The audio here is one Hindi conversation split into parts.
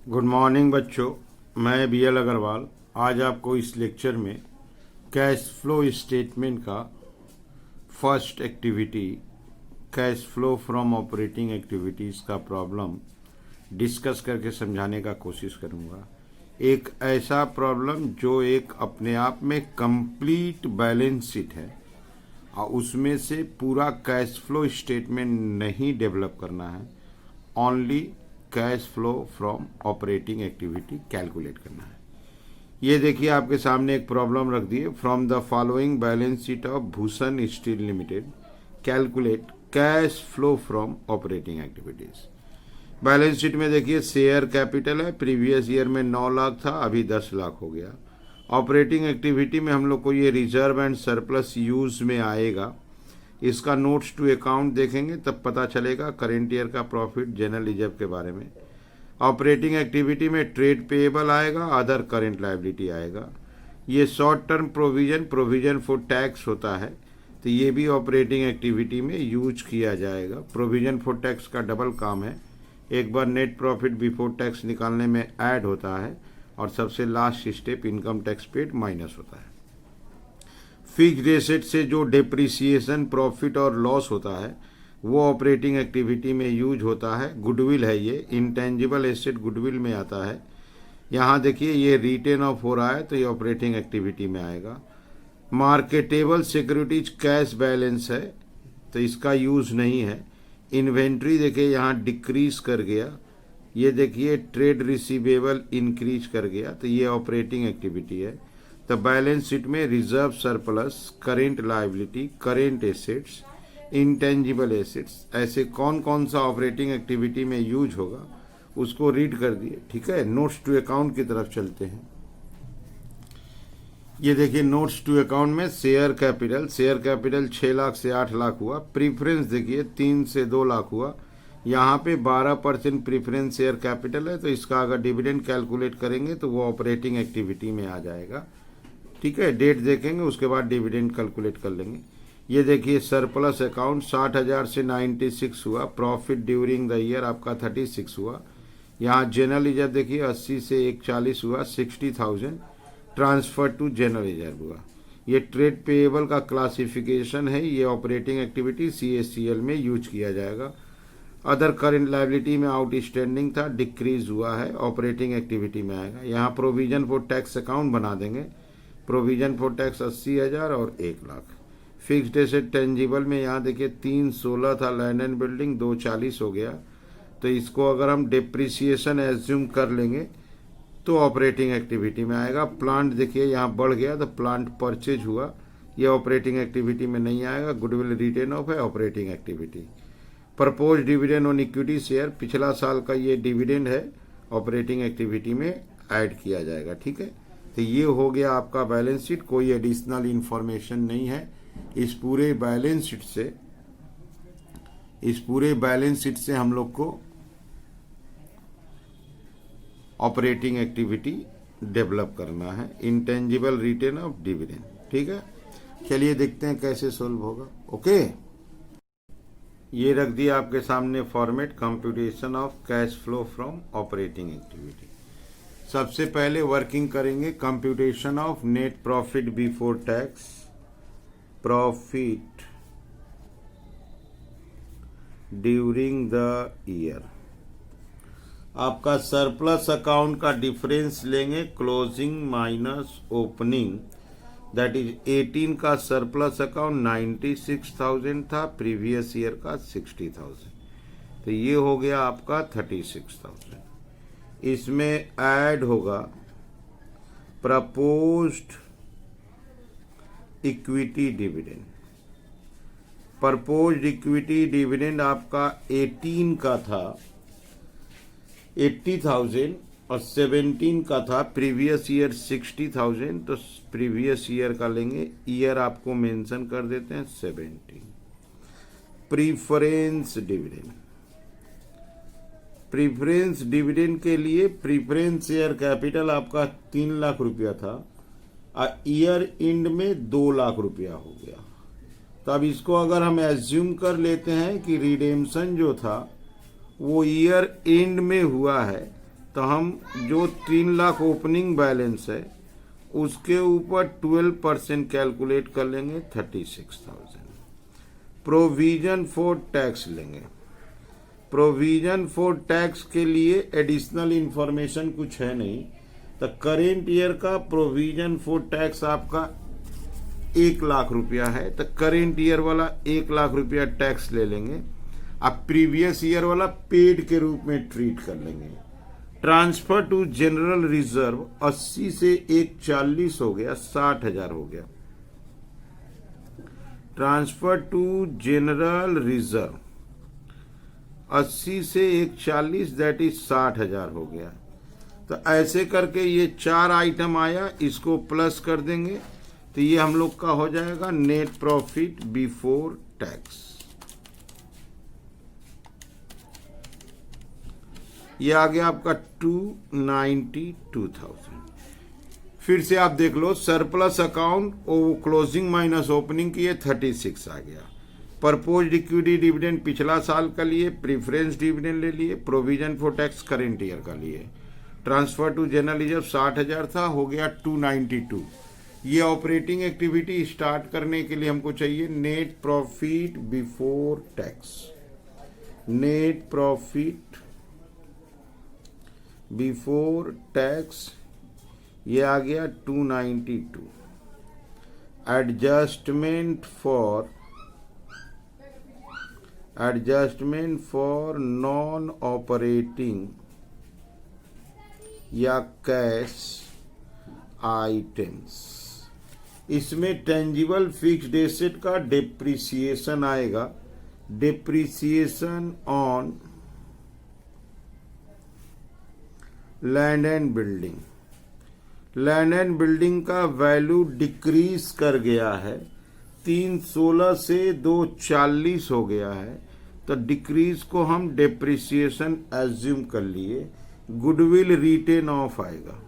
गुड मॉर्निंग बच्चों, मैं BL अग्रवाल आज आपको इस लेक्चर में कैश फ्लो स्टेटमेंट का first activity cash flow from operating activities का प्रॉब्लम डिस्कस करके समझाने का कोशिश करूँगा। एक ऐसा प्रॉब्लम जो एक अपने आप में कंप्लीट बैलेंस शीट है और उसमें से पूरा कैश फ्लो स्टेटमेंट नहीं डेवलप करना है, only cash flow from operating activity calculate करना है। ये देखिए आपके सामने एक प्रॉब्लम रख दी है। From the following balance sheet of Bhushan steel limited calculate cash flow from operating activities. Balance sheet में देखिए शेयर कैपिटल है, प्रीवियस ईयर में 9 लाख था, अभी 10 लाख हो गया। ऑपरेटिंग एक्टिविटी में हम लोग को ये रिजर्व एंड सरप्लस यूज में आएगा। इसका नोट्स टू अकाउंट देखेंगे तब पता चलेगा करेंट ईयर का प्रॉफिट जनरल रिजर्व के बारे में। ऑपरेटिंग एक्टिविटी में ट्रेड पेएबल आएगा, अदर करेंट लायबिलिटी आएगा। ये short term provision for tax होता है, तो ये भी ऑपरेटिंग एक्टिविटी में यूज किया जाएगा। प्रोविजन फॉर टैक्स का डबल काम है, एक बार नेट प्रॉफिट बिफोर टैक्स निकालने में ऐड होता है और सबसे last step income tax paid minus होता है। फिक्स्ड एसेट से जो डेप्रिसिएशन प्रॉफिट और लॉस होता है वो ऑपरेटिंग एक्टिविटी में यूज होता है। गुडविल है, ये इंटेंजिबल एसेट गुडविल में आता है। यहाँ देखिए ये रिटेन ऑफ हो रहा है तो ये ऑपरेटिंग एक्टिविटी में आएगा। मार्केटेबल सिक्योरिटीज कैश बैलेंस है तो इसका यूज नहीं है। इन्वेंट्री देखिए यहाँ डिक्रीज कर गया, ये देखिए ट्रेड रिसीवेबल इंक्रीज कर गया, तो ये ऑपरेटिंग एक्टिविटी है। तो बैलेंस शीट में reserve surplus, current liability, current assets, intangible assets, ऐसे कौन कौन सा ऑपरेटिंग एक्टिविटी में यूज होगा उसको रीड कर दिए। ठीक है, नोट्स टू अकाउंट की तरफ चलते हैं। ये देखिए नोट्स टू अकाउंट में शेयर कैपिटल 6 लाख से 8 लाख हुआ। प्रीफरेंस देखिए 3 से 2 लाख हुआ। यहाँ पे 12% प्रीफरेंस शेयर कैपिटल है तो इसका अगर डिविडेंड कैलकुलेट करेंगे तो वो ऑपरेटिंग एक्टिविटी में आ जाएगा। ठीक है, डेट देखेंगे उसके बाद डिविडेंड कैलकुलेट कर लेंगे। ये देखिए सरप्लस अकाउंट 60,000 से 96 हुआ। प्रॉफिट ड्यूरिंग द ईयर आपका 36 हुआ। यहाँ जनरल रिजर्व देखिए 80 से 140 हुआ, 60,000 ट्रांसफर टू जनरल रिजर्व हुआ। ये ट्रेड पेएबल का क्लासिफिकेशन है, ये ऑपरेटिंग एक्टिविटी CACL में यूज किया जाएगा। अदर करेंट लायबिलिटी में आउटस्टैंडिंग था, डिक्रीज हुआ है, ऑपरेटिंग एक्टिविटी में आएगा। यहाँ प्रोविजन फॉर टैक्स अकाउंट बना देंगे। प्रोविजन फॉर टैक्स 80,000 और 1 लाख। फिक्स्ड एसेट टेंजिबल में यहाँ देखिए 316 था, लैंड एंड बिल्डिंग 240 हो गया, तो इसको अगर हम डेप्रिसिएशन एज्यूम कर लेंगे तो ऑपरेटिंग एक्टिविटी में आएगा। प्लांट देखिए यहाँ बढ़ गया तो प्लांट परचेज हुआ, ये ऑपरेटिंग एक्टिविटी में नहीं आएगा। गुडविल रिटेन ऑफ है operating activity. Propose dividend on equity share, पिछला साल का ये डिविडेंड है, ऑपरेटिंग एक्टिविटी में ऐड किया जाएगा। ठीक है, तो ये हो गया आपका बैलेंस शीट। कोई एडिशनल इंफॉर्मेशन नहीं है। इस पूरे बैलेंस शीट से हम लोग को ऑपरेटिंग एक्टिविटी डेवलप करना है, इंटेंजिबल रिटेन ऑफ डिविडेंड। ठीक है, चलिए देखते हैं कैसे सोल्व होगा। ओके, ये रख दिया आपके सामने format, computation of cash flow from operating activity. सबसे पहले वर्किंग करेंगे computation of net profit before tax, profit during the year. आपका सरप्लस अकाउंट का डिफरेंस लेंगे, closing minus opening, that is 18 का सरप्लस अकाउंट 96,000 था, प्रीवियस ईयर का 60,000, तो ये हो गया आपका 36,000। इसमें ऐड होगा proposed equity dividend. Proposed equity dividend आपका 18 का था 80,000 और 17 का था प्रीवियस ईयर 60,000, तो प्रीवियस ईयर का लेंगे, ईयर आपको मेंशन कर देते हैं 17। प्रीफरेंस डिविडेंड के लिए प्रीफरेंस शेयर कैपिटल आपका 3 लाख रुपया था और ईयर एंड में 2 लाख रुपया हो गया। तो अब इसको अगर हम एज्यूम कर लेते हैं कि रिडेम्पशन जो था वो ईयर एंड में हुआ है, तो हम जो 3 लाख ओपनिंग बैलेंस है उसके ऊपर 12% कैलकुलेट कर लेंगे 36,000। प्रोविजन फॉर टैक्स लेंगे। प्रोविजन फॉर टैक्स के लिए एडिशनल इंफॉर्मेशन कुछ है नहीं, तो करेंट ईयर का प्रोविजन फॉर टैक्स आपका 1 लाख रुपया है, तो करेंट ईयर वाला 1 लाख रुपया टैक्स ले लेंगे। अब प्रीवियस ईयर वाला पेड के रूप में ट्रीट कर लेंगे। ट्रांसफर टू जनरल रिजर्व 80 से 140 हो गया, 60,000 हो गया। ट्रांसफर टू जनरल रिजर्व 80 से 140 दैट इज 60,000 हो गया। तो ऐसे करके ये 4 आइटम आया, इसको प्लस कर देंगे तो ये हम लोग का हो जाएगा नेट प्रॉफिट बिफोर टैक्स। ये आ गया आपका 292,000। फिर से आप देख लो, सरप्लस अकाउंट वो क्लोजिंग माइनस ओपनिंग की 36 आ गया। परपोज इक्विटी डिविडेंड पिछला साल का लिए, प्रीफरेंस डिविडेंड ले लिए, provision for tax current year का लिए। ट्रांसफर टू जनरल रिजर्व 60,000 था, हो गया 292। ये ऑपरेटिंग एक्टिविटी स्टार्ट करने के लिए हमको चाहिए net profit before tax. Net profit before tax ये आ गया 292। एडजस्टमेंट फॉर नॉन ऑपरेटिंग या कैश आइटम्स, इसमें टेंजिबल फिक्स्ड एसेट का डेप्रिसिएशन आएगा। Depreciation on land and building. Land and building का वैल्यू डिक्रीज कर गया है, 316 से 240 हो गया है, तो डिक्रीज को हम डेप्रिसिएशन एज्यूम कर लिए। गुडविल रिटेन ऑफ आएगा।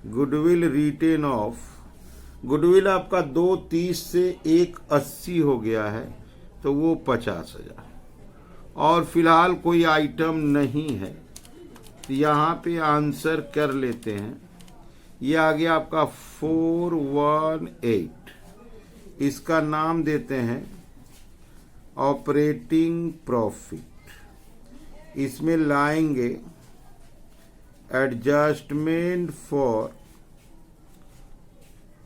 गुडविल रिटेन ऑफ, गुडविल आपका 230 से 180 हो गया है, तो वो 50,000। और फिलहाल कोई आइटम नहीं है, तो यहाँ पे आंसर कर लेते हैं। ये आ गया आपका 418। इसका नाम देते हैं ऑपरेटिंग प्रॉफिट। इसमें लाएंगे adjustment for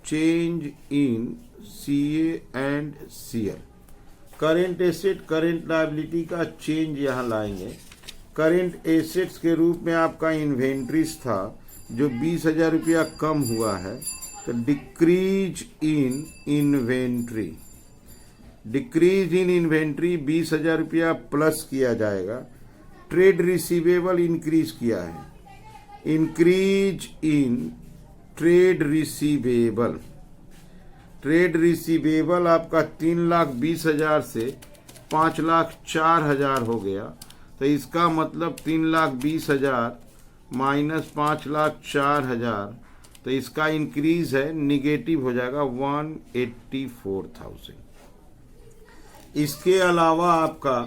change in CA and CL. Current asset current liability का चेंज यहाँ लाएंगे। करेंट एसेट्स के रूप में आपका इन्वेंट्रीज था जो 20,000 रुपया कम हुआ है, तो decrease in inventory. Decrease in inventory 20,000 रुपया प्लस किया जाएगा। ट्रेड रिसीवेबल इंक्रीज किया है, increase in trade receivable. Trade receivable आपका 3,20,000 से 5,04,000 हो गया, तो इसका मतलब 3,20,000 माइनस 5,04,000, तो इसका इंक्रीज है, निगेटिव हो जाएगा 184,000। इसके अलावा आपका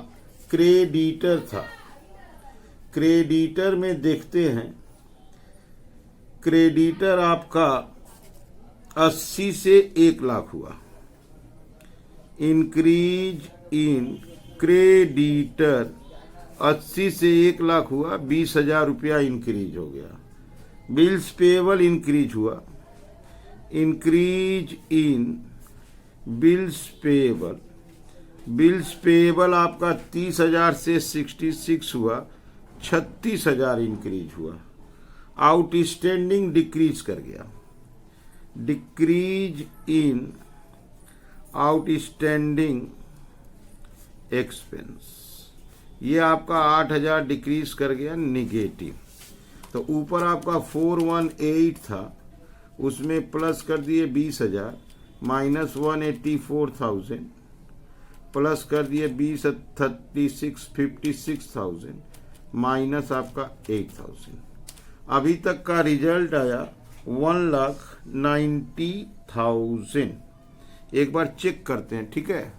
क्रेडिटर था। क्रेडिटर में देखते हैं, क्रेडिटर आपका 80 से 1 लाख हुआ। इंक्रीज इन क्रेडिटर 80 से 1 लाख हुआ, 20,000 रुपया इंक्रीज हो गया। बिल्स पेएबल इंक्रीज हुआ। Increase in bills payable. Bills payable आपका 30,000 से 66 हुआ, 36,000 इंक्रीज हुआ। आउटस्टैंडिंग डिक्रीज कर गया। डिक्रीज इन आउटस्टैंडिंग एक्सपेंस, ये आपका 8,000 डिक्रीज कर गया, निगेटिव। तो ऊपर आपका 418 था, उसमें प्लस कर दिए 20,000, माइनस 184,000, प्लस कर दिए 56,000, माइनस आपका 8,000। अभी तक का रिजल्ट आया 1,90,000। एक बार चेक करते हैं, ठीक है।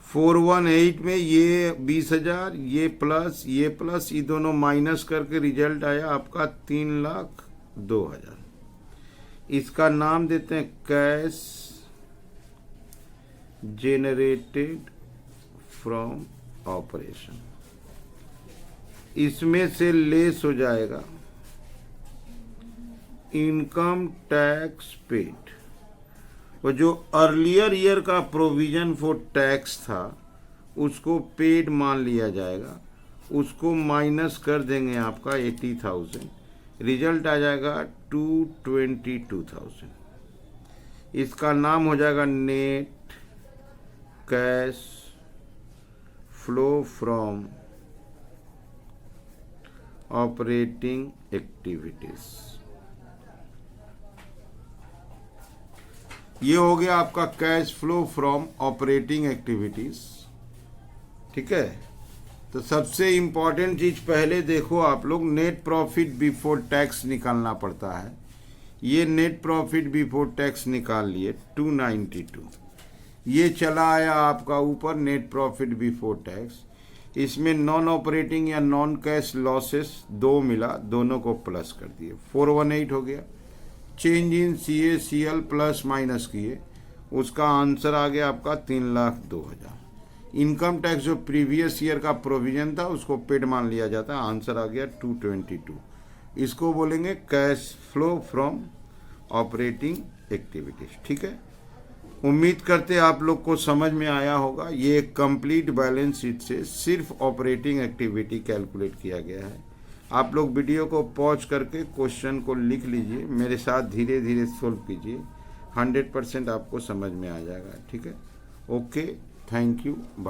418 में ये 20,000, ये प्लस ये दोनों माइनस करके रिजल्ट आया आपका 3,02,000। इसका नाम देते हैं कैश जेनरेटेड फ्रॉम ऑपरेशन। इसमें से लेस हो जाएगा इनकम टैक्स पेड। वो जो अर्लियर ईयर का प्रोविजन फॉर टैक्स था उसको पेड मान लिया जाएगा, उसको माइनस कर देंगे आपका 80,000, रिजल्ट आ जाएगा 222,000। इसका नाम हो जाएगा net cash flow from operating activities. ये हो गया आपका cash flow from operating activities. ठीक है, तो सबसे इंपॉर्टेंट चीज पहले देखो आप लोग, नेट प्रॉफिट बिफोर टैक्स निकालना पड़ता है। ये नेट प्रॉफिट बिफोर टैक्स निकाल लिए 292। ये चला आया आपका ऊपर नेट प्रॉफिट बिफोर टैक्स। इसमें नॉन ऑपरेटिंग या नॉन कैश लॉसेस 2 मिला, दोनों को प्लस कर दिए, 418 हो गया। Change in CACL plus minus किए, उसका आंसर आ गया आपका 3,02,000। इनकम टैक्स जो प्रीवियस ईयर का प्रोविजन था उसको पेड मान लिया जाता है, आंसर आ गया 222। इसको बोलेंगे cash flow from operating activities. ठीक है, उम्मीद करते आप लोग को समझ में आया होगा। ये एक कंप्लीट बैलेंस शीट से सिर्फ ऑपरेटिंग एक्टिविटी कैलकुलेट किया गया है। आप लोग वीडियो को पॉज करके क्वेश्चन को लिख लीजिए, मेरे साथ धीरे धीरे सोल्व कीजिए, 100% आपको समझ में आ जाएगा। ठीक है, ओके, थैंक यू, बाय।